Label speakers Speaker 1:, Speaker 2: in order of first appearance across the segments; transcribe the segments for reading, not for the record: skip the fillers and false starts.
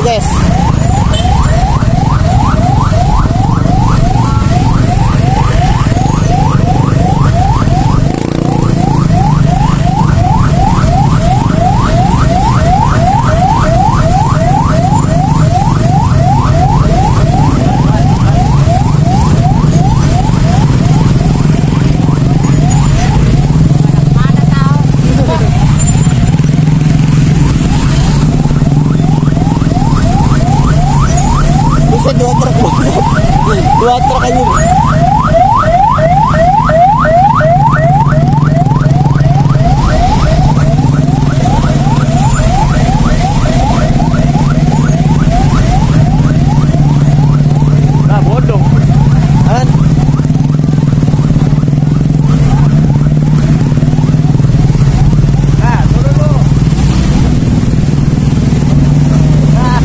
Speaker 1: guys. Dua truk aja. Nah, bodong. Kan? Nah, turun lu. Nah.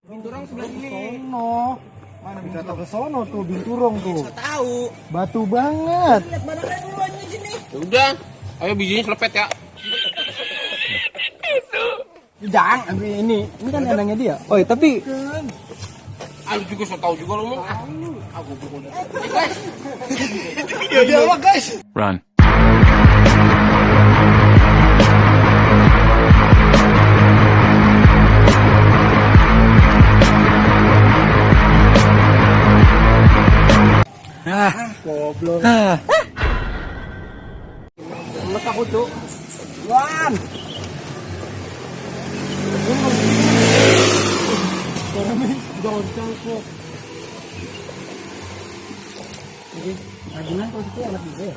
Speaker 2: Binturong sebelah sini. Sono. Mana bisa ke sono tuh binturong tuh.
Speaker 1: Bisa tahu.
Speaker 2: Batu banget.
Speaker 1: Lihat barangnya dulu aja sini.
Speaker 3: Udah, ayo bijinya selepet ya.
Speaker 2: Jangan ambil ini. Ini kan kandangnya dia. Oh, tapi
Speaker 3: Aku juga so tahu juga lo mau. Aku udah. Guys.
Speaker 2: ya guys.
Speaker 4: Run.
Speaker 2: Goblok. Lemes aku, Cuk. Wan. Ragunan kalau itu anak juga ya?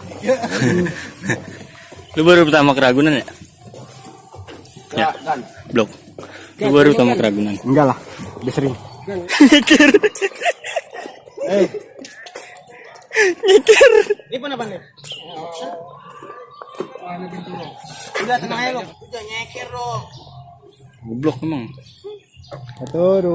Speaker 4: Lu baru pertama ke Ragunan ya? Ya, blok. Lu baru pertama ke Ragunan.
Speaker 2: Enggak lah, udah sering.
Speaker 4: Nyikir. Nyikir.
Speaker 1: Ini pun apa nih? Udah tenang aja lo. Udah nyeker lo.
Speaker 4: Goblok emang.
Speaker 2: 1, 2.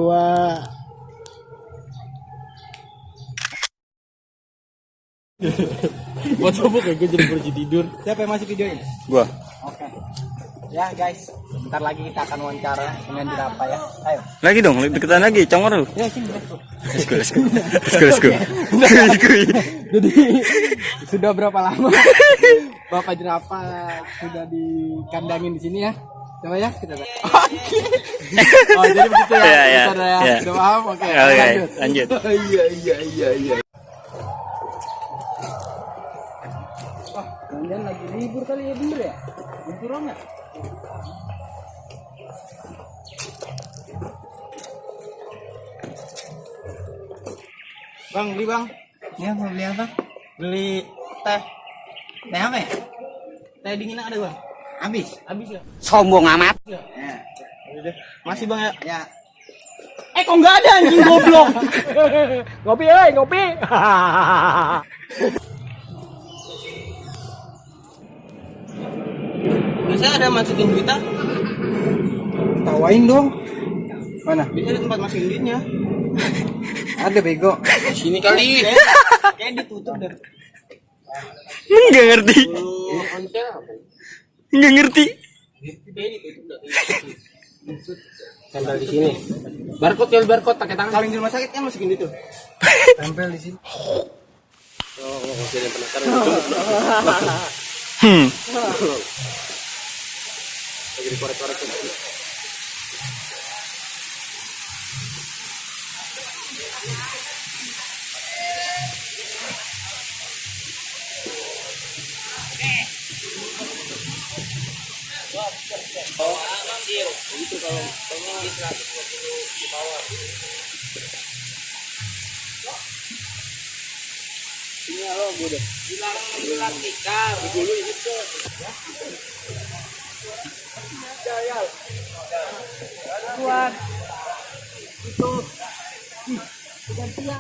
Speaker 4: Buat apa kayak gue jadi pergi tidur.
Speaker 1: Siapa yang masih videoin?
Speaker 4: Gua.
Speaker 1: Oke. Ya guys, bentar lagi kita akan wawancara dengan jerapah ya. Ayo.
Speaker 4: Lagi dong, deketan lagi, congor lu.
Speaker 1: Ya sini bro.
Speaker 4: Let's go.
Speaker 2: Jadi sudah berapa lama Bapak jerapah sudah dikandangin di sini ya? Coba ya kita lihat. Oh, jadi begitu ya.
Speaker 4: Iya.
Speaker 2: Sudah paham? Oke.
Speaker 4: Lanjut.
Speaker 2: Iya. Wah, kalian lagi libur kali ya, bener ya? Libur enggak?
Speaker 1: Bang, beli bang. Ya, mau beli apa? Beli teh. Teh apa ya? Teh dingin ada bang? Habis ya?
Speaker 3: Sombong amat.
Speaker 1: Ya. Udah. Masih bang ya? Ya. Kok nggak ada anjing goblok?
Speaker 2: Ngopi, ngopi.
Speaker 1: Biasanya ada masukin duitnya.
Speaker 2: Tawain dong. Mana?
Speaker 1: Biasanya ada tempat masukin duitnya.
Speaker 2: Ada bego.
Speaker 3: Di sini kali.
Speaker 1: Kayak ditutup deh.
Speaker 4: Enggak ngerti. Enggak ngerti.
Speaker 1: Kayak ditutup dah.
Speaker 3: Tempel di sini. Barcode barcode pakai tangan.
Speaker 1: Kalau yang di rumah sakit kan masukin itu. Tempel di sini.
Speaker 3: Oh, jadi penasaran.
Speaker 4: Hmm.
Speaker 3: Lagi dikorek-korek.